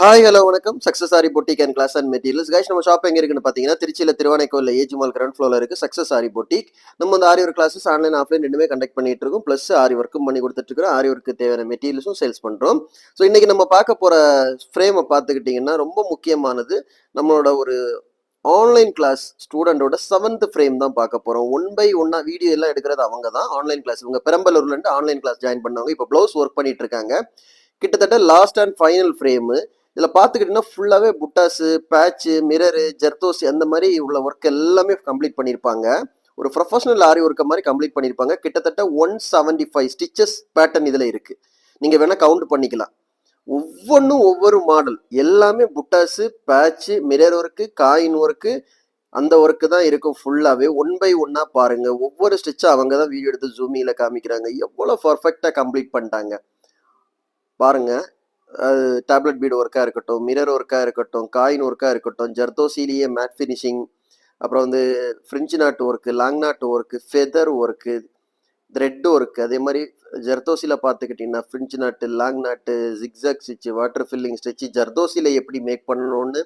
Hi hello வணக்கம் success aari boutique and class and materials guys. நம்ம shop எங்க இருக்குன்னு பார்த்தீங்கன்னா திருச்சியில் திருவானைக்கோவில் ஏஜி மால் கிரவுண்ட் ஃப்ளோரில் இருக்கு சக்ஸஸ் ஆரி பொட்டிக். நம்ம வந்து ஆரி ஒர்க் கிளாஸஸ் ஆன்லைன் ஆஃப்லைன் ரெண்டுமே கண்டக்ட் பண்ணிட்டு இருக்கோம். ப்ளஸ் ஆரி ஒர்க்கும் பண்ணி கொடுத்துட்டு இருக்கோம். ஆரி ஒர்க்கு தேவையான மெட்டீரியல்ஸும் சேல்ஸ் பண்ணுறோம். ஸோ இன்னைக்கு நம்ம பார்க்க போகிற ஃப்ரேமை பார்த்துக்கிட்டிங்கன்னா ரொம்ப முக்கியமானது. நம்மளோட ஒரு ஆன்லைன் கிளாஸ் ஸ்டூடெண்டோட 7th ஃப்ரேம் தான் பார்க்க போகிறோம். 1 by 1 வீடியோ எல்லாம் எடுக்கிறது அவங்க தான். ஆன்லைன் கிளாஸ் இவங்க பெரம்பலூர்லேருந்து ஆன்லைன் கிளாஸ் ஜாயின் பண்ணவங்க இப்போ ப்ளவுஸ் ஒர்க் பண்ணிட்டு இருக்காங்க. கிட்டத்தட்ட லாஸ்ட் அண்ட் ஃபைனல் ஃப்ரேமு. இதில் பார்த்துக்கிட்டிங்கன்னா ஃபுல்லாகவே புட்டாஸு, பேட்ச்சு, மிரரு, ஜர்தோசி அந்த மாதிரி உள்ள ஒர்க் எல்லாமே கம்ப்ளீட் பண்ணியிருப்பாங்க. ஒரு ப்ரொஃபஷனல் ஆரி ஒர்க்கை மாதிரி கம்ப்ளீட் பண்ணியிருப்பாங்க. கிட்டத்தட்ட 175 ஸ்டிச்சஸ் பேட்டர்ன் இதில் இருக்குது. நீங்கள் வேணால் கவுண்ட் பண்ணிக்கலாம். ஒவ்வொன்றும் ஒவ்வொரு மாடல், எல்லாமே புட்டாஸு, patch, mirror work, coin work, அந்த ஒர்க்கு தான் இருக்கும் ஃபுல்லாகவே. 1 by 1 பாருங்கள். ஒவ்வொரு ஸ்டிச்சும் அவங்க தான் வீடியோ எடுத்து ஜூமியில் காமிக்கிறாங்க. எவ்வளோ பர்ஃபெக்டாக கம்ப்ளீட் பண்ணிட்டாங்க பாருங்க. டேப்லெட் பீடு ஒர்க்காக இருக்கட்டும், மிரர் ஒர்க்காக இருக்கட்டும், காயின் ஒர்க்காக இருக்கட்டும், ஜர்தோசிலேயே மேட் ஃபினிஷிங், அப்புறம் வந்து fringe knot work, long knot work, feather work, thread work, அதே மாதிரி ஜர்தோசியில் பார்த்துக்கிட்டிங்கன்னா fringe knot, long knot, zigzag stitch, water filling stitch, ஜர்தோசியில் எப்படி மேக் பண்ணணும்னு,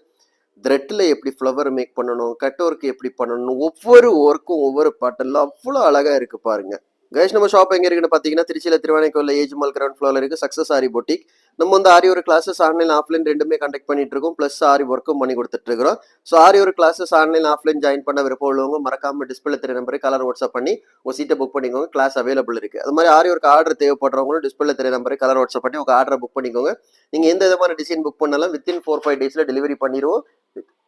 த்ரெட்டில் எப்படி ஃப்ளவர் மேக் பண்ணணும், கட் ஒர்க்கு எப்படி பண்ணணும், ஒவ்வொரு ஒர்க்கும் ஒவ்வொரு பேட்டர்னில் அவ்வளோ அழகாக இருக்குது பாருங்கள். கைஸ் நம்ம ஷாப் எங்கே இருக்குன்னு பார்த்தீங்கன்னா திருச்சியில் திருவானைக்கோவில் ஏஜ் மால் கிரவுண்ட் ஃப்ளோரில் இருக்குது சக்ஸஸ் ஆரி பொட்டிக். நம்ம வந்து ஆரி ஒரு கிளாஸஸ் ஆன்லைன் ஆஃப்லைன் ரெண்டுமே கண்டக்ட் பண்ணிட்டு இருக்கோம். ப்ளஸ் ஆரி ஒர்க்கும் பண்ணி கொடுத்துட்டு இருக்கிறோம். ஸோ ஆரி ஒரு கிளாஸஸ் ஆன்லைன் ஆஃப்லைன் ஜாயின் பண்ண விருப்பம் உள்ளவங்க மறக்காம டிஸ்பிளே தெரிய நம்பருக்கு கலர் வாட்ஸ்அப் பண்ணி உங்கள் சீட்டை புக் பண்ணிக்கோங்க. கிளாஸ் அவைலபிள் இருக்குது. அது மாதிரி ஆரி ஒர்க் ஆர்டர் தேவைப்படுறவங்களும் டிஸ்பிளே தெரிய நம்பருக்கு கலர் வாட்ஸ்அப் பண்ணி உங்கள் ஆர்டரை புக் பண்ணிக்கோங்க. நீங்கள் எந்த விதமான டிசைன் புக் பண்ணாலும் வித்தின் 4-5 டேஸில் டெலிவரி பண்ணிடுவோம்.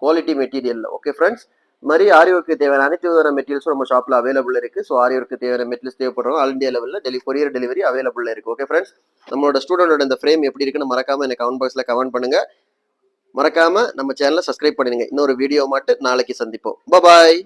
Quality material. ஓகே ஃப்ரெண்ட்ஸ், மாதிரி ஆரி ஒர்க்கு தேவையான அனைத்து விதமான மெட்டீரியல்ஸும் நம்ம ஷாப்பில் அவைலபிள் இருக்குது. ஸோ ஆரி ஒர்க்கு தேவையான மெட்டீரியல்ஸ் தேவைப்படுறோம். ஆல் இந்தியா லெவலில் கொரியர் டெலிவரி அவைலபிள் இருக்குது. ஓகே ஃப்ரெண்ட்ஸ், நம்மளோட ஸ்டூடெண்டோட இந்த ஃப்ரேம் எப்படி இருக்குன்னு மறக்காம எனக்கு கமெண்ட் பாக்ஸில் கமெண்ட் பண்ணுங்க. மறக்காம நம்ம சேனலை சப்ஸ்கிரைப் பண்ணிடுங்க. இன்னொரு வீடியோ மட்டும் நாளைக்கு சந்திப்போம். பாய்.